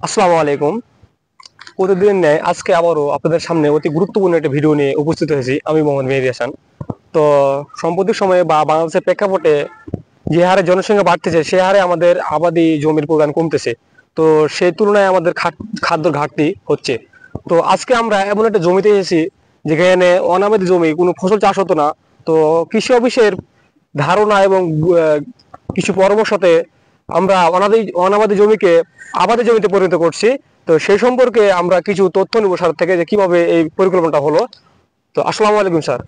আসসালামু আলাইকুম। প্রতিদিন ন্যায় আজকে আবারও আপনাদের সামনে অতি গুরুত্বপূর্ণ একটা ভিডিও নিয়ে উপস্থিত হয়েছি। আমি মোহাম্মদ মেহেদী হাসান। তো সাম্প্রতিক সময়ে বা বাংলাদেশের প্রেক্ষাপটে যে হারে জনসংখ্যা বাড়তেছে সে হারে আমাদের আবাদি জমির পরিমাণ কমতেছে। তো সেই তুলনায় আমাদের খাদ্যর ঘাটতি হচ্ছে। তো আজকে আমরা এমন একটা জমিতে এসেছি যেখানে অনাবাদি জমি, কোনো ফসল চাষ হতো না। তো কৃষি অফিসের ধারণা এবং কিছু পরামর্শতে আমরা অনাবাদি জমিকে আবাদি জমিতে পরিণত করছি। তো সেই সম্পর্কে আমরা কিছু তথ্য নিব স্যার থেকে যে কিভাবে এই পরিকল্পনাটা হলো। তো আসসালামু আলাইকুম স্যার।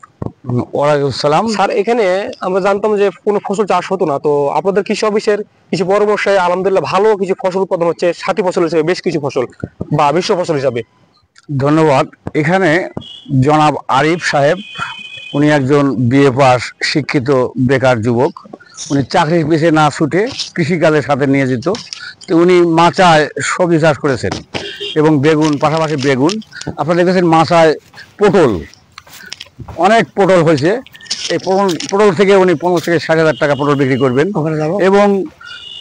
ওয়ালাইকুম সালাম। স্যার, এখানে আমরা জানতাম যে কোনো ফসল চাষ হতো না। তো আপনাদের কৃষি অফিসের কিছু পরামর্শে আলহামদুলিল্লাহ ভালো কিছু ফসল উৎপাদন হচ্ছে, সাথী ফসল হিসেবে বেশ কিছু ফসল বা মিশ্র ফসল হিসাবে। ধন্যবাদ। এখানে জনাব আরিফ সাহেব, উনি একজন বিএ পাস শিক্ষিত বেকার যুবক। উনি চাকরির পিছিয়ে না ছুটে কৃষিকাজের সাথে নিয়োজিত। তো উনি মাচায় সবজি চাষ করেছেন এবং বেগুন, পাশাপাশি বেগুন। আপনারা দেখেছেন মাচায় পটল, অনেক পটল হয়েছে। এই পটল থেকে উনি 15 থেকে 60,000 টাকা পটল বিক্রি করবেন এবং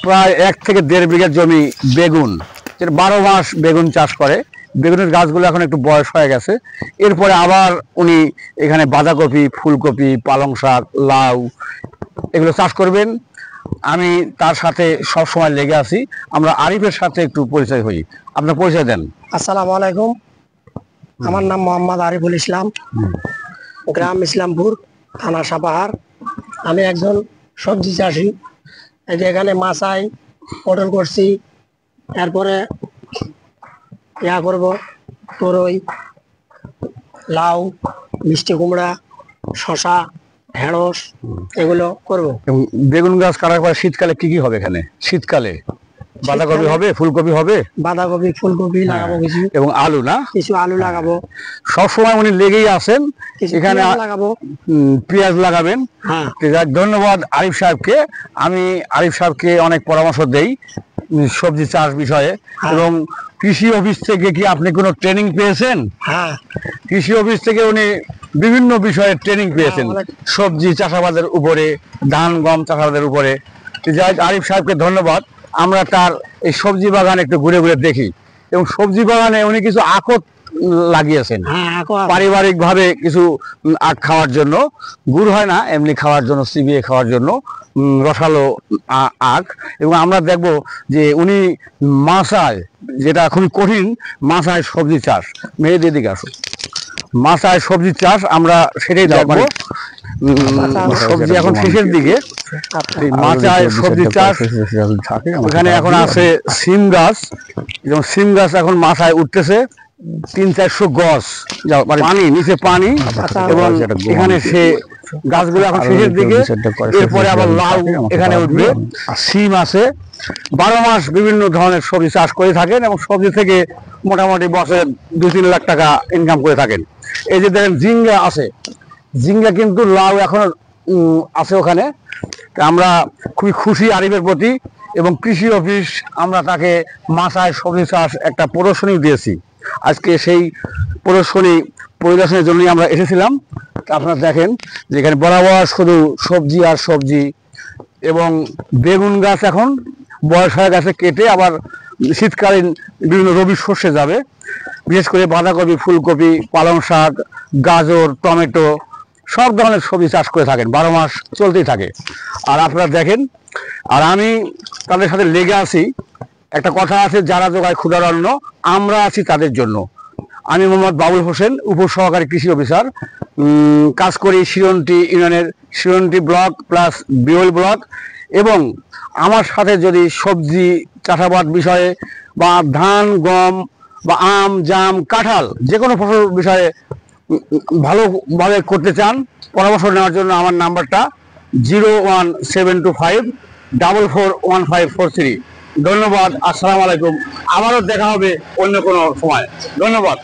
প্রায় 1 থেকে 1.5 বিঘা জমি বেগুন, যেটা 12 মাস বেগুন চাষ করে। বেগুনের গাছগুলো এখন একটু বয়স হয়ে গেছে। এরপরে আবার উনি এখানে বাঁধাকপি, ফুলকপি, পালং শাক, লাউ এগুলো চাষ করবেন। আমি তার সাথে সব সময় লেগে আছি। আমরা আরিফের সাথে একটু পরিচয় হই। আপনার পরিচয় দেন। আসসালামু আলাইকুম, আমার নাম মোহাম্মদ আরিফুল ইসলাম, গ্রাম ইসলামপুর, থানা সাপাহার। আমি একজন সবজি চাষি। এই যে এখানে মাচাই পটল করছি, এরপরে করব তরই, লাউ, মিষ্টি কুমড়া, শশা, ঢেঁড়স এগুলো করব। এবং বেগুন গাছ কাটার পরে শীতকালে কি কি হবে এখানে? শীতকালে বাঁধাকপি হবে, ফুলকপি হবে, বাঁধাকপি, ফুলকপি লাগাবো কিছু, এবং আলু, না কিছু আলু লাগাবো। সব সময় উনি লেগেই আছেন এখানে। লাগাবো, পেঁয়াজ লাগাবেন। হ্যাঁ, ধন্যবাদ আরিফ সাহেবকে। আমি আরিফ সাহেবকে অনেক পরামর্শ দেই সবজি চাষ বিষয়ে। এবং কৃষি অফিস থেকে কি আপনি কোনো ট্রেনিং পেয়েছেন? হ্যাঁ, কৃষি অফিস থেকে উনি বিভিন্ন বিষয়ে ট্রেনিং পেয়েছেন, সবজি চাষাবাদের উপরে, ধান গম চাষাবাদের উপরে। যাই আরিফ সাহেবকে ধন্যবাদ। আমরা তার এই সবজি বাগান একটু ঘুরে ঘুরে দেখি। এবং সবজি বাগানে উনি কিছু আখত লাগিয়েছেন পারিবারিক ভাবে, কিছু আখ খাওয়ার জন্য, গুড় হয় না, এমনি খাওয়ার জন্য, চিবিয়ে খাওয়ার জন্য রসালো আখ। এবং আমরা দেখব যে উনি মাচায়, যেটা খুবই কঠিন, মাচায় সবজি চাষ। মেয়েদের দিকে আসুন। মাচায় সবজি চাষ আমরা সেটাই দেখবো। সবজি এখন শেষের দিকে। মাচায় সবজি চাষ, এখানে এখন আছে সিম গাছ। যেমন সিম গাছ এখন মাচায় উঠতেছে 300-400 গজ, পানি নিচে পানি। এবং এখানে সে গাছগুলো এখন শেষের দিকে। এরপরে আবার লাউ এখানে উঠবে, সিম আছে। 12 মাস বিভিন্ন ধরনের সবজি চাষ করে থাকেন এবং সবজি থেকে মোটামুটি বছরে 2-3 লাখ টাকা ইনকাম করে থাকেন। এই যে দেখেন ঝিঙ্গা আছে, ঝিঙ্গা কিন্তু লাউ এখন আছে ওখানে। আমরা খুবই খুশি আরিফের প্রতি। এবং কৃষি অফিস, আমরা তাকে মাচায় সবজি চাষ একটা প্রদর্শনী দিয়েছি। আজকে সেই প্রদর্শনী পরিদর্শনের জন্যই আমরা এসেছিলাম। আপনারা দেখেন যে এখানে বরাবর শুধু সবজি আর সবজি। এবং বেগুন গাছ এখন বয়স হয়ে গেছে, কেটে আবার শীতকালীন বিভিন্ন রবি শস্যে যাবে। বিশেষ করে বাঁধাকপি, ফুলকপি, পালং শাক, গাজর, টমেটো সব ধরনের সবজি চাষ করে থাকেন, 12 মাস চলতেই থাকে। আর আপনারা দেখেন, আর আমি তাদের সাথে লেগে আছি। একটা কথা আছে, যারা জোগায় ক্ষুধার অন্ন, আমরা আছি তাদের জন্য। আমি মোহাম্মদ বাবুল হোসেন, উপসহকারী কৃষি অফিসার, কাজ করি শিরন্টি ইউনিয়নের শিরন্টি ব্লক প্লাস বিওল ব্লক। এবং আমার সাথে যদি সবজি চাষাবাদ বিষয়ে বা ধান গম বা আম জাম কাঁঠাল যে কোনো ফসল বিষয়ে ভালোভাবে করতে চান, পরামর্শ নেওয়ার জন্য আমার নাম্বারটা 01725441543। ধন্যবাদ। আসসালামু আলাইকুম। আবারও দেখা হবে অন্য কোনো সময়। ধন্যবাদ।